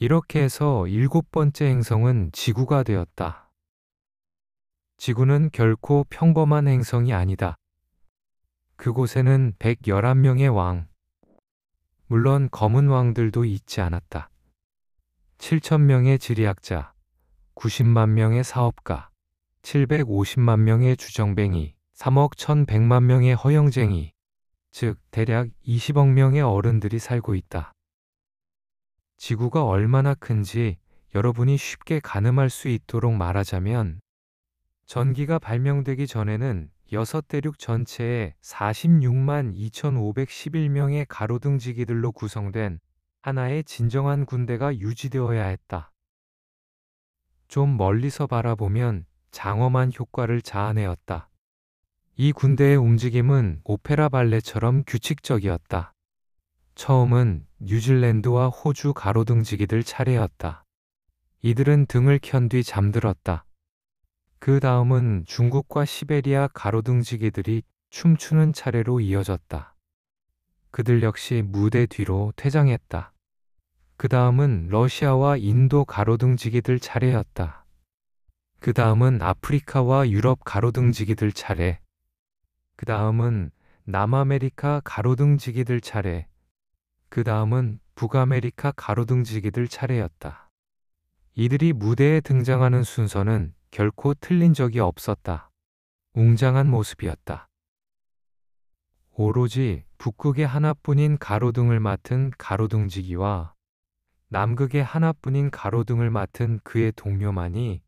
이렇게 해서 7번째 행성은 지구가 되었다. 지구는 결코 평범한 행성이 아니다. 그곳에는 111명의 왕, 물론 검은 왕들도 있지 않았다. 7,000명의 지리학자, 90만 명의 사업가, 750만 명의 주정뱅이, 3억 1,100만 명의 허영쟁이, 즉 대략 20억 명의 어른들이 살고 있다. 지구가 얼마나 큰지 여러분이 쉽게 가늠할 수 있도록 말하자면, 전기가 발명되기 전에는 6대륙 전체에 46만 2,511명의 가로등지기들로 구성된 하나의 진정한 군대가 유지되어야 했다. 좀 멀리서 바라보면 장엄한 효과를 자아내었다. 이 군대의 움직임은 오페라 발레처럼 규칙적이었다. 처음은 뉴질랜드와 호주 가로등지기들 차례였다. 이들은 등을 켠 뒤 잠들었다. 그 다음은 중국과 시베리아 가로등지기들이 춤추는 차례로 이어졌다. 그들 역시 무대 뒤로 퇴장했다. 그 다음은 러시아와 인도 가로등지기들 차례였다. 그 다음은 아프리카와 유럽 가로등지기들 차례. 그 다음은 남아메리카 가로등지기들 차례. 그 다음은 북아메리카 가로등지기들 차례였다. 이들이 무대에 등장하는 순서는 결코 틀린 적이 없었다. 웅장한 모습이었다. 오로지 북극의 하나뿐인 가로등을 맡은 가로등지기와 남극의 하나뿐인 가로등을 맡은 그의 동료만이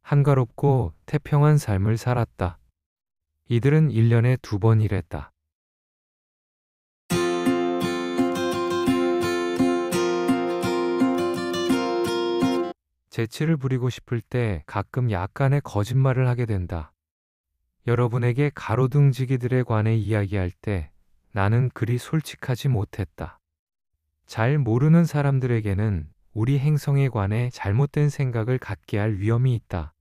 한가롭고 태평한 삶을 살았다. 이들은 1년에 2번 일했다. 재치를 부리고 싶을 때 가끔 약간의 거짓말을 하게 된다. 여러분에게 가로등지기들에 관해 이야기할 때 나는 그리 솔직하지 못했다. 잘 모르는 사람들에게는 우리 행성에 관해 잘못된 생각을 갖게 할 위험이 있다.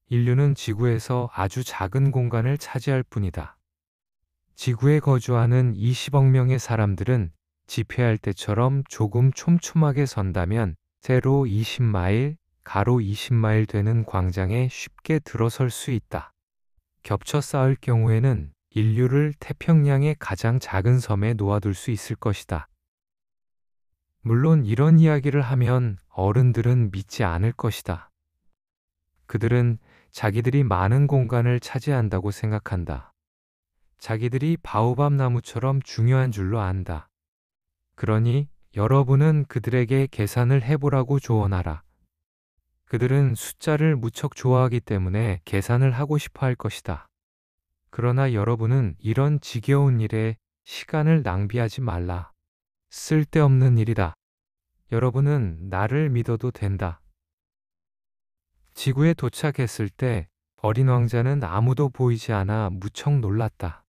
인류는 지구에서 아주 작은 공간을 차지할 뿐이다. 지구에 거주하는 20억 명의 사람들은 집회할 때처럼 조금 촘촘하게 선다면 세로 20마일, 가로 20마일 되는 광장에 쉽게 들어설 수 있다. 겹쳐 쌓을 경우에는 인류를 태평양의 가장 작은 섬에 놓아둘 수 있을 것이다. 물론 이런 이야기를 하면 어른들은 믿지 않을 것이다. 그들은 자기들이 많은 공간을 차지한다고 생각한다. 자기들이 바오밥 나무처럼 중요한 줄로 안다. 그러니 여러분은 그들에게 계산을 해보라고 조언하라. 그들은 숫자를 무척 좋아하기 때문에 계산을 하고 싶어 할 것이다. 그러나 여러분은 이런 지겨운 일에 시간을 낭비하지 말라. 쓸데없는 일이다. 여러분은 나를 믿어도 된다. 지구에 도착했을 때 어린 왕자는 아무도 보이지 않아 무척 놀랐다.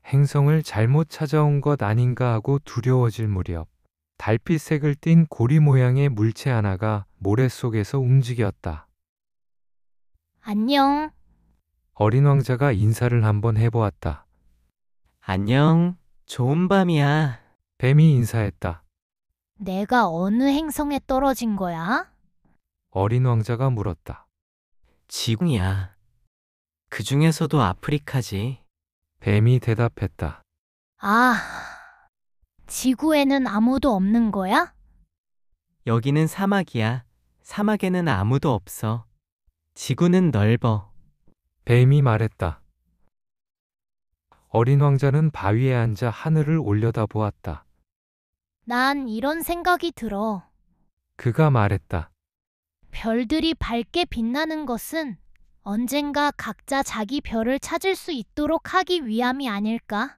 행성을 잘못 찾아온 것 아닌가 하고 두려워질 무렵 달빛색을 띤 고리 모양의 물체 하나가 모래 속에서 움직였다. 안녕. 어린 왕자가 인사를 한번 해보았다. 안녕, 좋은 밤이야. 뱀이 인사했다. 내가 어느 행성에 떨어진 거야? 어린 왕자가 물었다. 지구야. 그 중에서도 아프리카지. 뱀이 대답했다. 아, 지구에는 아무도 없는 거야? 여기는 사막이야. 사막에는 아무도 없어. 지구는 넓어. 뱀이 말했다. 어린 왕자는 바위에 앉아 하늘을 올려다보았다. 난 이런 생각이 들어. 그가 말했다. 별들이 밝게 빛나는 것은 언젠가 각자 자기 별을 찾을 수 있도록 하기 위함이 아닐까?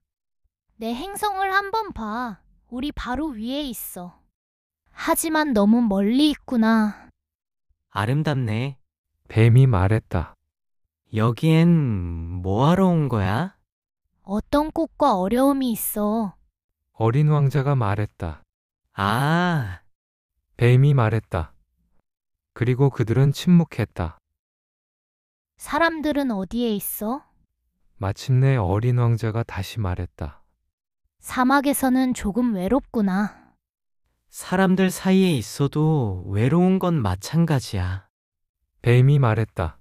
내 행성을 한번 봐. 우리 바로 위에 있어. 하지만 너무 멀리 있구나. 아름답네. 뱀이 말했다. 여기엔 뭐하러 온 거야? 어떤 꽃과 어려움이 있어. 어린 왕자가 말했다. 아, 뱀이 말했다. 그리고 그들은 침묵했다. 사람들은 어디에 있어? 마침내 어린 왕자가 다시 말했다. 사막에서는 조금 외롭구나. 사람들 사이에 있어도 외로운 건 마찬가지야. 뱀이 말했다.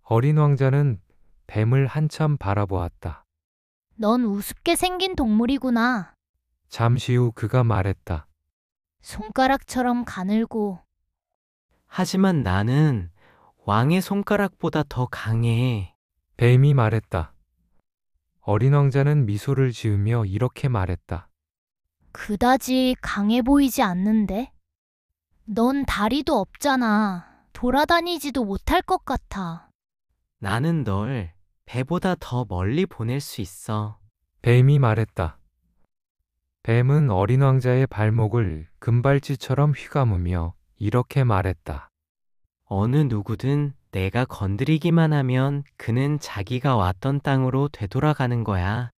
어린 왕자는 뱀을 한참 바라보았다. 넌 우습게 생긴 동물이구나. 잠시 후 그가 말했다. 손가락처럼 가늘고. 하지만 나는 왕의 손가락보다 더 강해. 뱀이 말했다. 어린 왕자는 미소를 지으며 이렇게 말했다. 그다지 강해 보이지 않는데? 넌 다리도 없잖아. 돌아다니지도 못할 것 같아. 나는 널 배보다 더 멀리 보낼 수 있어. 뱀이 말했다. 뱀은 어린 왕자의 발목을 금발찌처럼 휘감으며 이렇게 말했다. 어느 누구든 내가 건드리기만 하면 그는 자기가 왔던 땅으로 되돌아가는 거야.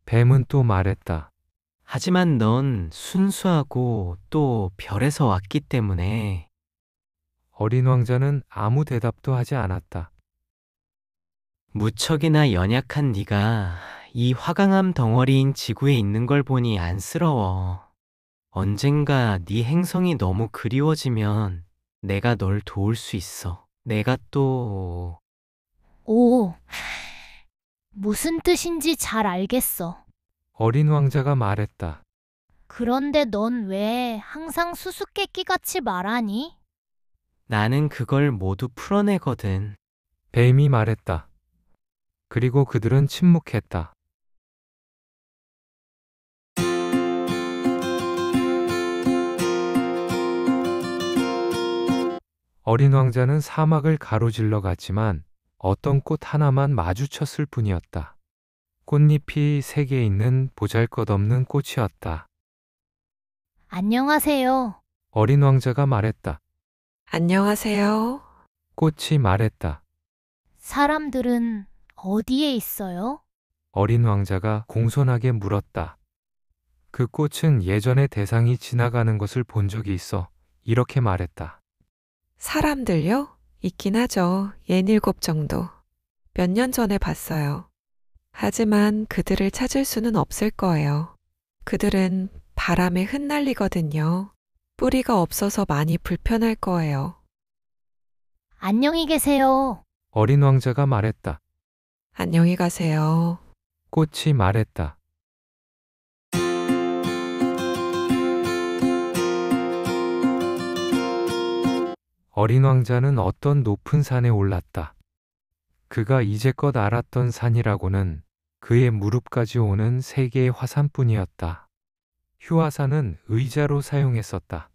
뱀은 또 말했다. 하지만 넌 순수하고 또 별에서 왔기 때문에. 어린 왕자는 아무 대답도 하지 않았다. 무척이나 연약한 네가 이 화강암 덩어리인 지구에 있는 걸 보니 안쓰러워. 언젠가 네 행성이 너무 그리워지면 내가 널 도울 수 있어. 내가 또... 오, 무슨 뜻인지 잘 알겠어. 어린 왕자가 말했다. 그런데 넌 왜 항상 수수께끼같이 말하니? 나는 그걸 모두 풀어내거든. 뱀이 말했다. 그리고 그들은 침묵했다. 어린 왕자는 사막을 가로질러 갔지만 어떤 꽃 하나만 마주쳤을 뿐이었다. 꽃잎이 3개 있는 보잘것없는 꽃이었다. 안녕하세요. 어린 왕자가 말했다. 안녕하세요. 꽃이 말했다. 사람들은 어디에 있어요? 어린 왕자가 공손하게 물었다. 그 꽃은 예전에 대상이 지나가는 것을 본 적이 있어 이렇게 말했다. 사람들요? 있긴 하죠. 67 정도. 몇 년 전에 봤어요. 하지만 그들을 찾을 수는 없을 거예요. 그들은 바람에 흩날리거든요. 뿌리가 없어서 많이 불편할 거예요. 안녕히 계세요. 어린 왕자가 말했다. 안녕히 가세요. 꽃이 말했다. 어린 왕자는 어떤 높은 산에 올랐다. 그가 이제껏 알았던 산이라고는 그의 무릎까지 오는 3개의 화산뿐이었다. 휴화산은 의자로 사용했었다.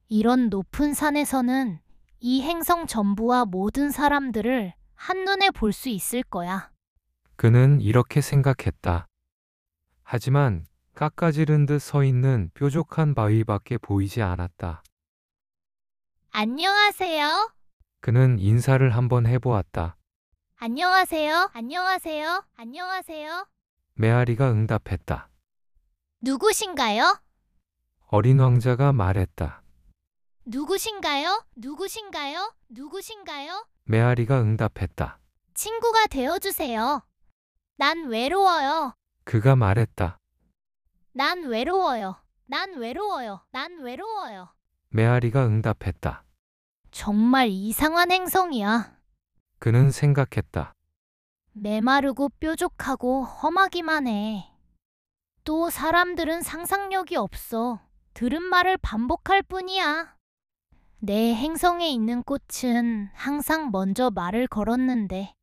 이런 높은 산에서는 이 행성 전부와 모든 사람들을 한눈에 볼 수 있을 거야. 그는 이렇게 생각했다. 하지만 깎아지른 듯 서 있는 뾰족한 바위밖에 보이지 않았다. 안녕하세요. 그는 인사를 한번 해보았다. 안녕하세요. 안녕하세요. 안녕하세요. 메아리가 응답했다. 누구신가요? 어린 왕자가 말했다. 누구신가요? 누구신가요? 누구신가요? 메아리가 응답했다. 친구가 되어주세요. 난 외로워요. 그가 말했다. 난 외로워요. 난 외로워요. 난 외로워요. 메아리가 응답했다. 정말 이상한 행성이야. 그는 생각했다. 메마르고 뾰족하고 험하기만 해. 또 사람들은 상상력이 없어. 들은 말을 반복할 뿐이야. 내 행성에 있는 꽃은 항상 먼저 말을 걸었는데.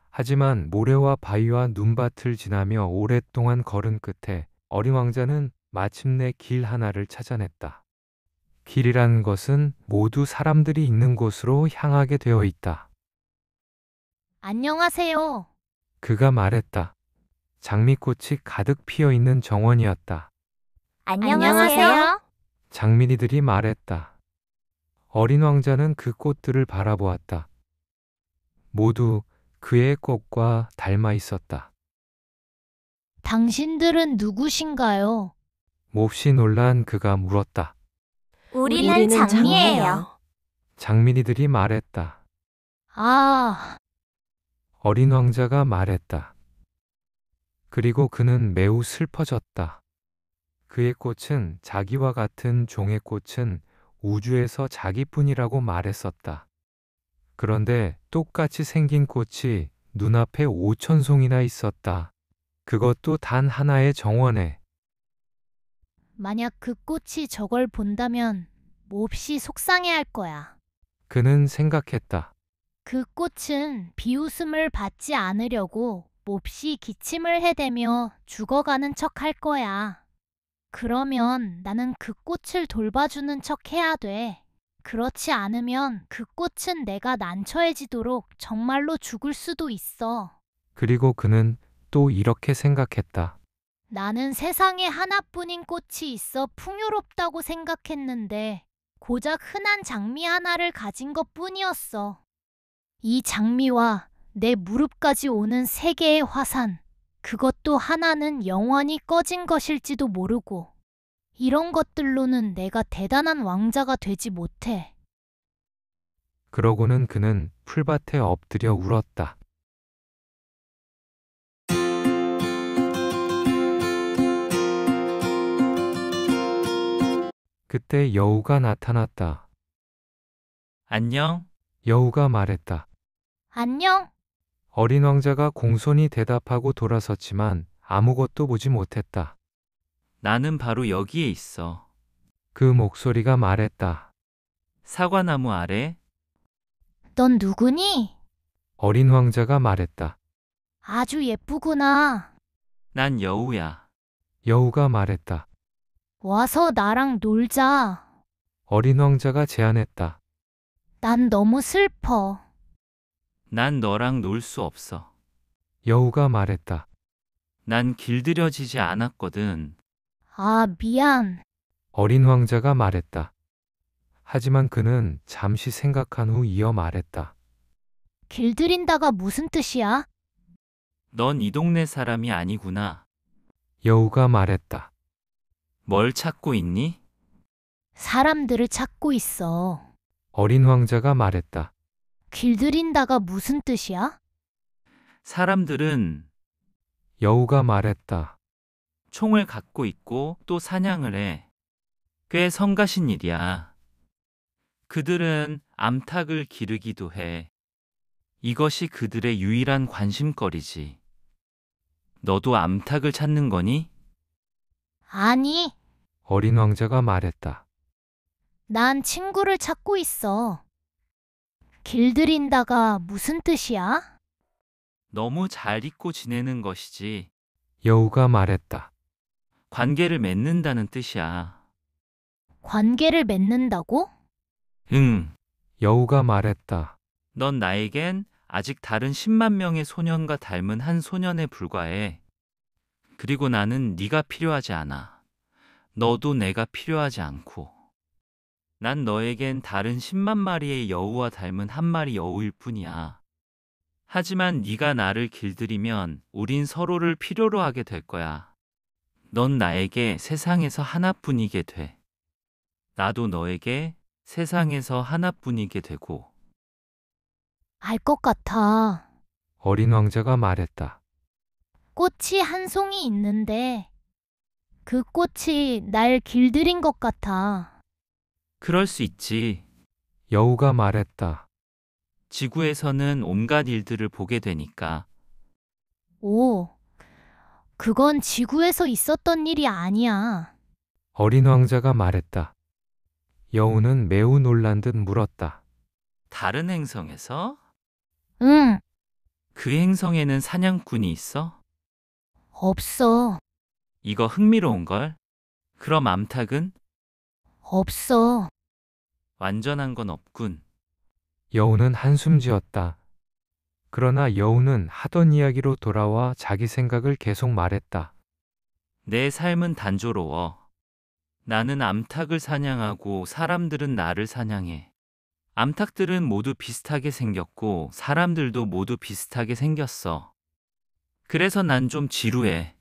하지만 모래와 바위와 눈밭을 지나며 오랫동안 걸은 끝에 어린 왕자는 마침내 길 하나를 찾아냈다. 길이라는 것은 모두 사람들이 있는 곳으로 향하게 되어 있다. 안녕하세요. 그가 말했다. 장미꽃이 가득 피어 있는 정원이었다. 안녕하세요. 장미리들이 말했다. 어린 왕자는 그 꽃들을 바라보았다. 모두 그의 꽃과 닮아 있었다. 당신들은 누구신가요? 몹시 놀란 그가 물었다. 우리는 장미예요. 장미리들이 말했다. 아, 어린 왕자가 말했다. 그리고 그는 매우 슬퍼졌다. 그의 꽃은 자기와 같은 종의 꽃은 우주에서 자기뿐이라고 말했었다. 그런데 똑같이 생긴 꽃이 눈앞에 5,000송이나 있었다. 그것도 단 하나의 정원에. 만약 그 꽃이 저걸 본다면 몹시 속상해할 거야. 그는 생각했다. 그 꽃은 비웃음을 받지 않으려고 몹시 기침을 해대며 죽어가는 척 할 거야. 그러면 나는 그 꽃을 돌봐주는 척 해야 돼. 그렇지 않으면 그 꽃은 내가 난처해지도록 정말로 죽을 수도 있어. 그리고 그는 또 이렇게 생각했다. 나는 세상에 하나뿐인 꽃이 있어 풍요롭다고 생각했는데 고작 흔한 장미 하나를 가진 것 뿐이었어. 이 장미와 내 무릎까지 오는 세 개의 화산, 그것도 하나는 영원히 꺼진 것일지도 모르고, 이런 것들로는 내가 대단한 왕자가 되지 못해. 그러고는 그는 풀밭에 엎드려 울었다. 그때 여우가 나타났다. 안녕? 여우가 말했다. 안녕? 어린 왕자가 공손히 대답하고 돌아섰지만 아무것도 보지 못했다. 나는 바로 여기에 있어. 그 목소리가 말했다. 사과나무 아래? 넌 누구니? 어린 왕자가 말했다. 아주 예쁘구나. 난 여우야. 여우가 말했다. 와서 나랑 놀자. 어린 왕자가 제안했다. 난 너무 슬퍼. 난 너랑 놀 수 없어. 여우가 말했다. 난 길들여지지 않았거든. 아, 미안. 어린 왕자가 말했다. 하지만 그는 잠시 생각한 후 이어 말했다. 길들인다가 무슨 뜻이야? 넌 이 동네 사람이 아니구나. 여우가 말했다. 뭘 찾고 있니? 사람들을 찾고 있어. 어린 왕자가 말했다. 길들인다가 무슨 뜻이야? 사람들은 여우가 말했다. 총을 갖고 있고 또 사냥을 해. 꽤 성가신 일이야. 그들은 암탉을 기르기도 해. 이것이 그들의 유일한 관심거리지. 너도 암탉을 찾는 거니? 아니, 어린 왕자가 말했다. 난 친구를 찾고 있어. 길들인다가 무슨 뜻이야? 너무 잘 잊고 지내는 것이지. 여우가 말했다. 관계를 맺는다는 뜻이야. 관계를 맺는다고? 응. 여우가 말했다. 넌 나에겐 아직 다른 10만 명의 소년과 닮은 한 소년에 불과해. 그리고 나는 네가 필요하지 않아. 너도 내가 필요하지 않고. 난 너에겐 다른 10만 마리의 여우와 닮은 한 마리 여우일 뿐이야. 하지만 네가 나를 길들이면 우린 서로를 필요로 하게 될 거야. 넌 나에게 세상에서 하나뿐이게 돼. 나도 너에게 세상에서 하나뿐이게 되고. 알 것 같아. 어린 왕자가 말했다. 꽃이 한 송이 있는데 그 꽃이 날 길들인 것 같아. 그럴 수 있지. 여우가 말했다. 지구에서는 온갖 일들을 보게 되니까. 오, 그건 지구에서 있었던 일이 아니야. 어린 왕자가 말했다. 여우는 매우 놀란 듯 물었다. 다른 행성에서? 응, 그 행성에는 사냥꾼이 있어? 없어. 이거 흥미로운걸? 그럼 암탉은? 없어. 완전한 건 없군. 여우는 한숨 지었다. 그러나 여우는 하던 이야기로 돌아와 자기 생각을 계속 말했다. 내 삶은 단조로워. 나는 암탉을 사냥하고 사람들은 나를 사냥해. 암탉들은 모두 비슷하게 생겼고 사람들도 모두 비슷하게 생겼어. 그래서 난 좀 지루해.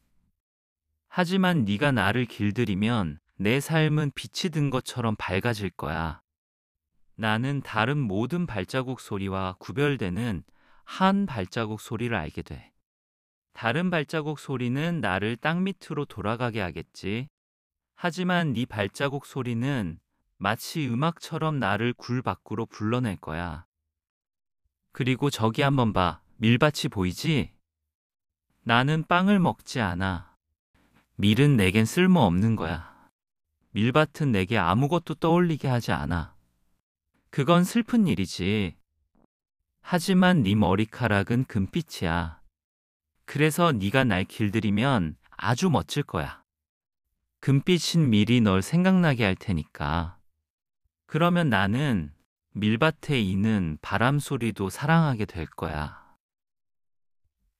하지만 네가 나를 길들이면 내 삶은 빛이 든 것처럼 밝아질 거야. 나는 다른 모든 발자국 소리와 구별되는 한 발자국 소리를 알게 돼. 다른 발자국 소리는 나를 땅 밑으로 돌아가게 하겠지. 하지만 네 발자국 소리는 마치 음악처럼 나를 굴 밖으로 불러낼 거야. 그리고 저기 한번 봐. 밀밭이 보이지? 나는 빵을 먹지 않아. 밀은 내겐 쓸모없는 거야. 밀밭은 내게 아무것도 떠올리게 하지 않아. 그건 슬픈 일이지. 하지만 네 머리카락은 금빛이야. 그래서 네가 날 길들이면 아주 멋질 거야. 금빛인 밀이 널 생각나게 할 테니까. 그러면 나는 밀밭에 이는 바람 소리도 사랑하게 될 거야.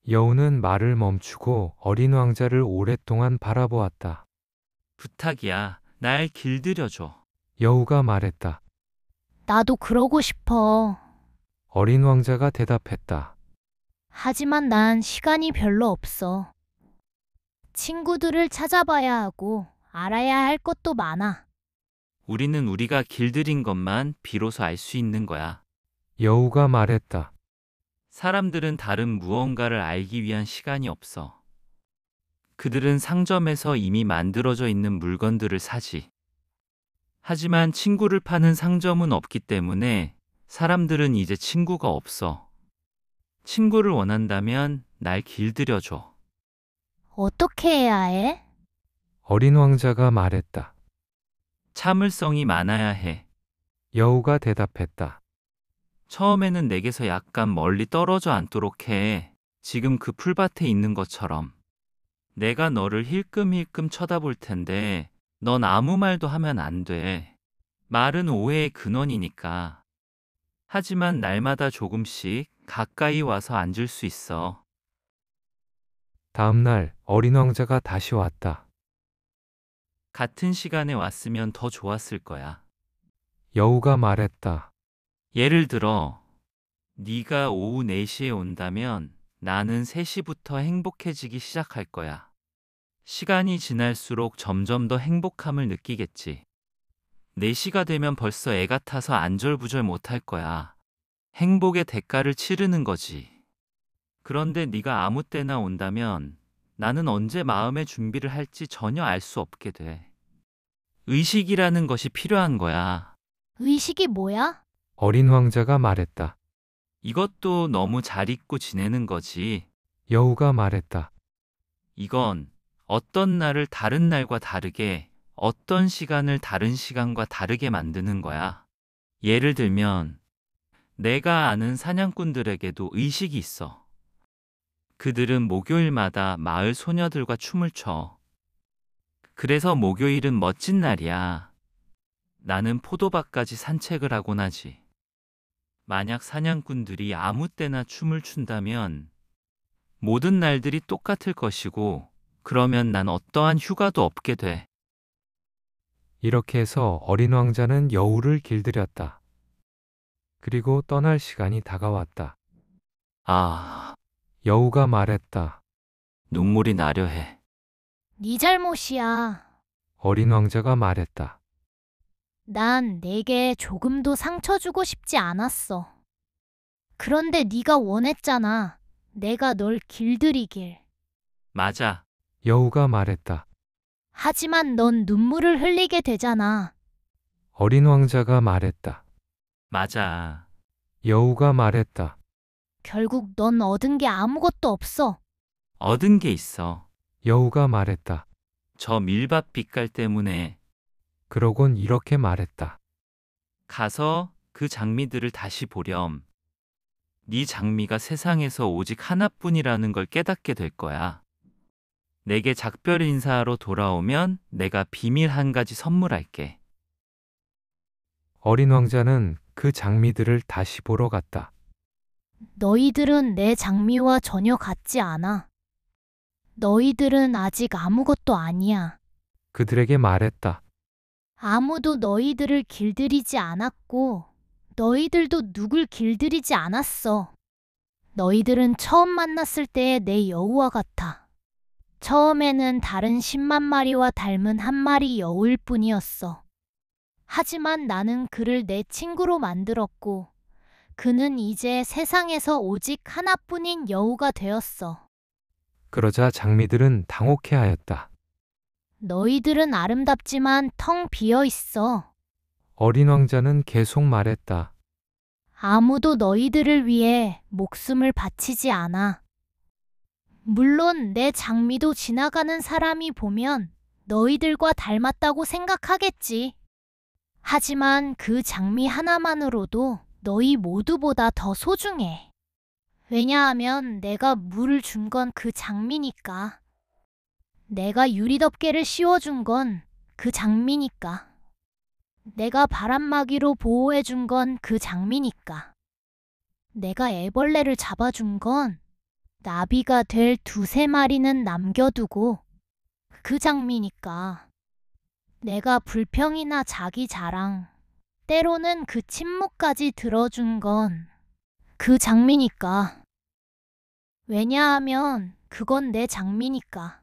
여우는 말을 멈추고 어린 왕자를 오랫동안 바라보았다. 부탁이야. 날 길들여줘. 여우가 말했다. 나도 그러고 싶어. 어린 왕자가 대답했다. 하지만 난 시간이 별로 없어. 친구들을 찾아봐야 하고 알아야 할 것도 많아. 우리는 우리가 길들인 것만 비로소 알 수 있는 거야. 여우가 말했다. 사람들은 다른 무언가를 알기 위한 시간이 없어. 그들은 상점에서 이미 만들어져 있는 물건들을 사지. 하지만 친구를 파는 상점은 없기 때문에 사람들은 이제 친구가 없어. 친구를 원한다면 날 길들여줘. 어떻게 해야 해? 어린 왕자가 말했다. 참을성이 많아야 해. 여우가 대답했다. 처음에는 내게서 약간 멀리 떨어져 앉도록 해. 지금 그 풀밭에 있는 것처럼. 내가 너를 힐끔힐끔 쳐다볼 텐데 넌 아무 말도 하면 안 돼. 말은 오해의 근원이니까. 하지만 날마다 조금씩 가까이 와서 앉을 수 있어. 다음 날 어린 왕자가 다시 왔다. 같은 시간에 왔으면 더 좋았을 거야. 여우가 말했다. 예를 들어 네가 오후 4시에 온다면 나는 3시부터 행복해지기 시작할 거야. 시간이 지날수록 점점 더 행복함을 느끼겠지. 4시가 되면 벌써 애가 타서 안절부절 못할 거야. 행복의 대가를 치르는 거지. 그런데 네가 아무 때나 온다면 나는 언제 마음의 준비를 할지 전혀 알 수 없게 돼. 의식이라는 것이 필요한 거야. 의식이 뭐야? 어린 왕자가 말했다. 이것도 너무 잘 잊고 지내는 거지. 여우가 말했다. 이건 어떤 날을 다른 날과 다르게, 어떤 시간을 다른 시간과 다르게 만드는 거야. 예를 들면 내가 아는 사냥꾼들에게도 의식이 있어. 그들은 목요일마다 마을 소녀들과 춤을 춰. 그래서 목요일은 멋진 날이야. 나는 포도밭까지 산책을 하곤 하지. 만약 사냥꾼들이 아무 때나 춤을 춘다면 모든 날들이 똑같을 것이고, 그러면 난 어떠한 휴가도 없게 돼. 이렇게 해서 어린 왕자는 여우를 길들였다. 그리고 떠날 시간이 다가왔다. 아, 여우가 말했다. 눈물이 나려 해. 네 잘못이야. 어린 왕자가 말했다. 난 내게 조금도 상처 주고 싶지 않았어. 그런데 네가 원했잖아. 내가 널 길들이길. 맞아. 여우가 말했다. 하지만 넌 눈물을 흘리게 되잖아. 어린 왕자가 말했다. 맞아. 여우가 말했다. 결국 넌 얻은 게 아무것도 없어. 얻은 게 있어. 여우가 말했다. 저 밀밭 빛깔 때문에. 그러곤 이렇게 말했다. 가서 그 장미들을 다시 보렴. 네 장미가 세상에서 오직 하나뿐이라는 걸 깨닫게 될 거야. 내게 작별 인사하러 돌아오면 내가 비밀 한 가지 선물할게. 어린 왕자는 그 장미들을 다시 보러 갔다. 너희들은 내 장미와 전혀 같지 않아. 너희들은 아직 아무것도 아니야. 그들에게 말했다. 아무도 너희들을 길들이지 않았고, 너희들도 누굴 길들이지 않았어. 너희들은 처음 만났을 때의 내 여우와 같아. 처음에는 다른 10만 마리와 닮은 한 마리 여우일 뿐이었어. 하지만 나는 그를 내 친구로 만들었고, 그는 이제 세상에서 오직 하나뿐인 여우가 되었어. 그러자 장미들은 당혹해하였다. 너희들은 아름답지만 텅 비어 있어. 어린 왕자는 계속 말했다. 아무도 너희들을 위해 목숨을 바치지 않아. 물론 내 장미도 지나가는 사람이 보면 너희들과 닮았다고 생각하겠지. 하지만 그 장미 하나만으로도 너희 모두보다 더 소중해. 왜냐하면 내가 물을 준 건 그 장미니까. 내가 유리덮개를 씌워준 건 그 장미니까. 내가 바람막이로 보호해준 건 그 장미니까. 내가 애벌레를 잡아준 건 나비가 될 두세 마리는 남겨두고 그 장미니까. 내가 불평이나 자기 자랑, 때로는 그 침묵까지 들어준 건 그 장미니까. 왜냐하면 그건 내 장미니까.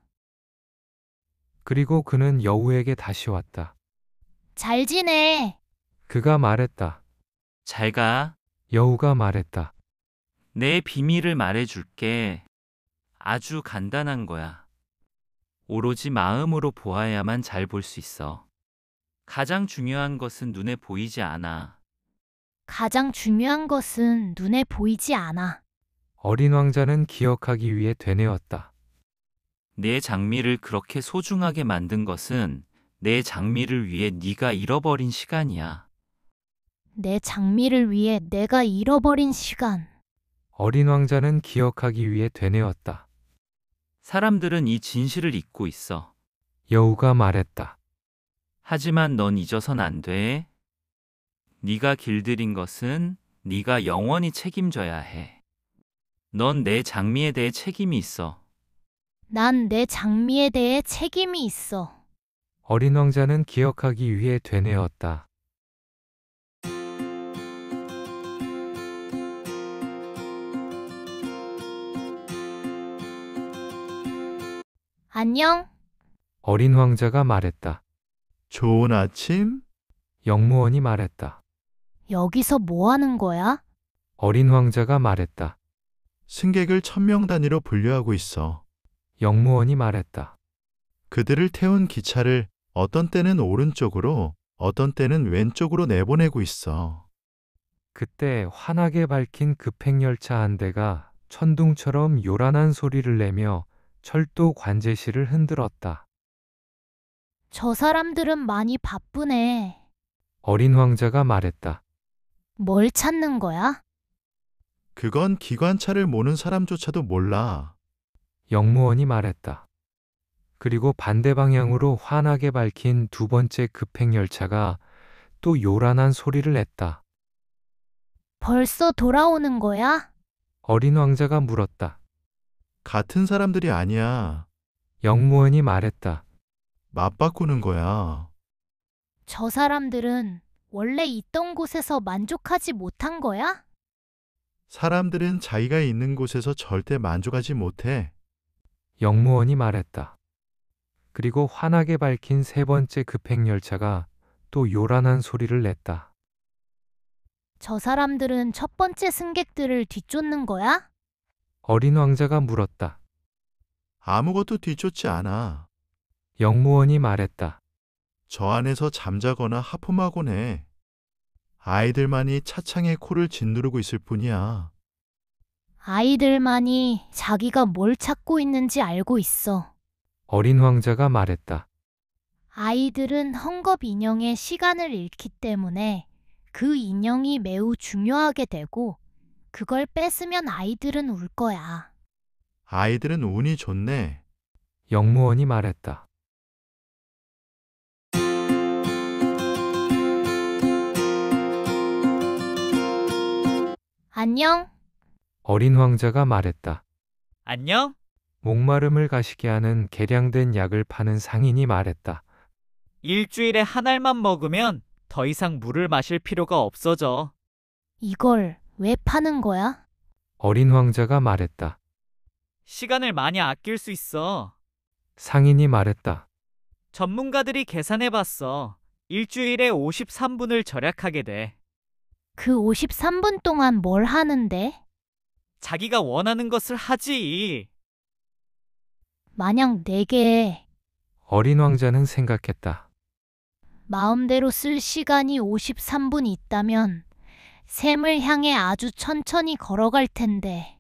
그리고 그는 여우에게 다시 왔다. 잘 지내. 그가 말했다. 잘 가. 여우가 말했다. 내 비밀을 말해줄게. 아주 간단한 거야. 오로지 마음으로 보아야만 잘 볼 수 있어. 가장 중요한 것은 눈에 보이지 않아. 가장 중요한 것은 눈에 보이지 않아. 어린 왕자는 기억하기 위해 되뇌었다. 내 장미를 그렇게 소중하게 만든 것은 내 장미를 위해 네가 잃어버린 시간이야. 내 장미를 위해 내가 잃어버린 시간. 어린 왕자는 기억하기 위해 되뇌었다. 사람들은 이 진실을 잊고 있어. 여우가 말했다. 하지만 넌 잊어선 안 돼. 네가 길들인 것은 네가 영원히 책임져야 해. 넌 내 장미에 대해 책임이 있어. 난 내 장미에 대해 책임이 있어. 어린 왕자는 기억하기 위해 되뇌었다. 안녕? 어린 왕자가 말했다. 좋은 아침? 영무원이 말했다. 여기서 뭐 하는 거야? 어린 왕자가 말했다. 승객을 1000명 단위로 분류하고 있어. 영무원이 말했다. 그들을 태운 기차를 어떤 때는 오른쪽으로, 어떤 때는 왼쪽으로 내보내고 있어. 그때 환하게 밝힌 급행열차 한 대가 천둥처럼 요란한 소리를 내며 철도 관제실을 흔들었다. 저 사람들은 많이 바쁘네. 어린 왕자가 말했다. 뭘 찾는 거야? 그건 기관차를 모는 사람조차도 몰라. 영무원이 말했다. 그리고 반대 방향으로 환하게 밝힌 두 번째 급행열차가 또 요란한 소리를 냈다. 벌써 돌아오는 거야? 어린 왕자가 물었다. 같은 사람들이 아니야. 영무원이 말했다. 맞바꾸는 거야. 저 사람들은 원래 있던 곳에서 만족하지 못한 거야? 사람들은 자기가 있는 곳에서 절대 만족하지 못해. 영무원이 말했다. 그리고 환하게 밝힌 세 번째 급행열차가 또 요란한 소리를 냈다. 저 사람들은 첫 번째 승객들을 뒤쫓는 거야? 어린 왕자가 물었다. 아무것도 뒤쫓지 않아. 영무원이 말했다. 저 안에서 잠자거나 하품하곤 해. 아이들만이 차창에 코를 짓누르고 있을 뿐이야. 아이들만이 자기가 뭘 찾고 있는지 알고 있어. 어린 왕자가 말했다. 아이들은 헝겊 인형의 시간을 잃기 때문에 그 인형이 매우 중요하게 되고 그걸 뺏으면 아이들은 울 거야. 아이들은 운이 좋네. 영무원이 말했다. 안녕? 어린 왕자가 말했다. 안녕? 목마름을 가시게 하는 계량된 약을 파는 상인이 말했다. 일주일에 한 알만 먹으면 더 이상 물을 마실 필요가 없어져. 이걸 왜 파는 거야? 어린 왕자가 말했다. 시간을 많이 아낄 수 있어. 상인이 말했다. 전문가들이 계산해봤어. 일주일에 53분을 절약하게 돼. 그 53분 동안 뭘 하는데? 자기가 원하는 것을 하지. 만약 내게 어린 왕자는 생각했다. 마음대로 쓸 시간이 53분 있다면 샘을 향해 아주 천천히 걸어갈 텐데.